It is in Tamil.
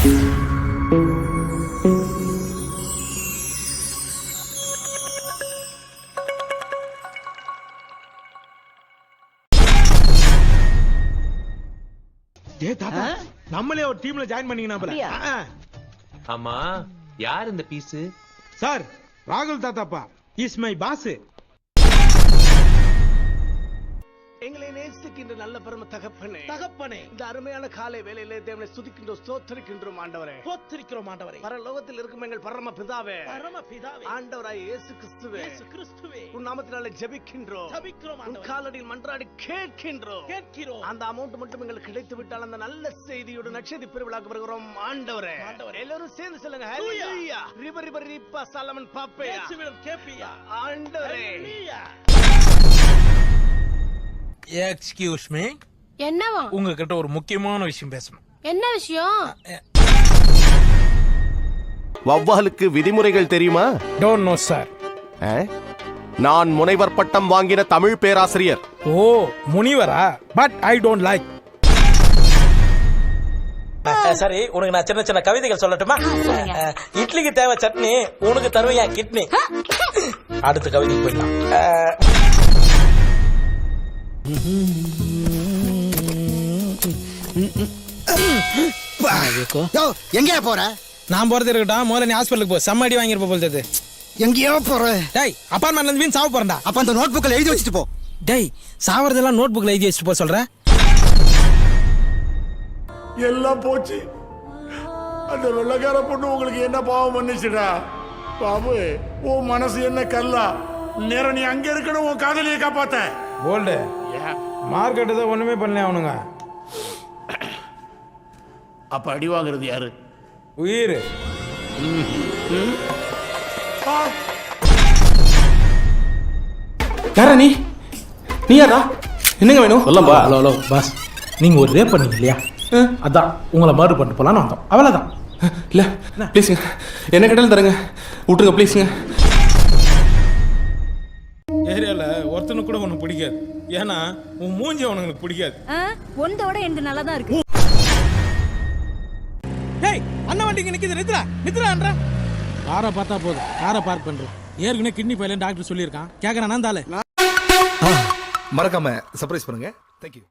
நம்மளே ஒரு டீம்ல ஜாயின் பண்ணீங்கன்னா ஆமா யார் இந்த பீஸ்? சார் ராகுல் தாத்தாப்பா இஸ் மை பாஸ். எங்களை நேசிக்கின்ற நல்ல பரம தகப்பனே, தகப்பனே, இந்த அருமையான காலை வேளையிலே தேவனை ஸ்துதிக்கின்றோம், ஸ்தோத்திரிக்கின்றோம் ஆண்டவரே, ஸ்தோத்திரிக்கிறோம் ஆண்டவரே. பரலோகத்தில் இருக்கும் எங்கள் பரம பிதாவே, பரம பிதாவே, ஆண்டவராய் இயேசு கிறிஸ்துவே, இயேசு கிறிஸ்துவே, உன் நாமத்தினாலே ஜெபிக்கின்றோம், ஜெபிக்கிறோம் ஆண்டவரே. உன் காலடியில் மன்றாடி கேட்கின்றோம், கேட்கிறோம். அந்த அமௌண்ட் மட்டும் எங்களுக்கு கிடைத்து விட்டால் அந்த நல்ல செய்தியோடு நட்சத்திர பெருவிழாக்கு வருகிறோம் ஆண்டவரே. எல்லாரும் சேர்ந்து சொல்லுங்க ஹalleluya. ரிவர் ரிவர் ரிப்பா சாலமன் பாப்பே இயேசுவிடம் கேப்பியா ஆண்டவரே. Excuse me. என்னவா? உங்ககிட்ட ஒரு முக்கியமான விஷயம் பேசணும். என்ன விஷயம்? வவ்வாலுக்கு விதிமுறைகள் தெரியுமா? Don't know sir. நான் முனைவர் பட்டம் வாங்கின தமிழ் பேராசிரியர். ஓ முனிவரா? But I don't like. சரி, உனக்கு நான் சின்ன சின்ன கவிதைகள் சொல்லட்டுமா? இட்லிக்கு தேவை சட்னி, உனக்கு தருவையா கிட்னி. அடுத்த கவிதைக்கு போயிடலாம். எங்கயா போற? நான் போறது இருக்கட்டும், முதல்ல நீ ஹாஸ்பிட்டலுக்கு போ. செம்மடி வாங்கிருப்ப போல்றது. எங்கேயோ போற? டேய், அப்பார்ட்மெண்ட்ல இருந்து வீண் சாவ போறேன்டா. அப்ப அந்த நோட் புக்ல எழுதி வச்சுட்டு போ. டேய், சாவறதெல்லாம் நோட் புக்ல எழுதி வச்சுட்டு போ சொல்றேன். எல்லாம் போச்சு. அந்த வெள்ளக்கார பொண்ணு உங்களுக்கு என்ன பாவம் பண்ணிச்சுடா பாபு? உன் மனசு என்ன கல்லா? நேரம் நீ அங்க இருக்கணும், உன் காதலியை காப்பாத்த. போல்டு மார்க்கெட்டு தான் ஒண்ணுமே பண்ணல அவனுங்க. அப்ப அடி வாங்குறது யாரு? உயிர். யாரா நீ? நீ யாரா? என்னங்க வேணும்? சொல்லம்பா. ஹலோ ஹலோ பாஸ், நீங்க ஒரு ரேப் பண்ணீங்க இல்லையா? அதான் உங்களை மர்டர் பண்ணிட்டு போலான்னு வந்தோம், அவ்வளவுதான். இல்ல ப்ளீஸுங்க, என்ன கேட்டாலும் தரங்க, விட்டுருங்க ப்ளீஸுங்க. ஏரியால ஒருத்தனுக்கு கூட உனக்கு பிடிக்காது, ஏன்னா உன் மூஞ்சி அவனுக்கு பிடிக்காது. ஒன்றோட எனக்கு நல்லா தான் இருக்கு. டேய், அண்ணன் வண்டிங்க நிக்குது, நித்ரா நித்ரான்ற. காரை பார்த்தா போதும், காரை பார்க் பண்றோம். ஏற்கனவே கிட்னி பைலன் டாக்டர் சொல்லியிருக்கான், கேட்கறான். நான் தாலே மறக்காம சர்ப்ரைஸ் பண்ணுங்க. தேங்க்யூ.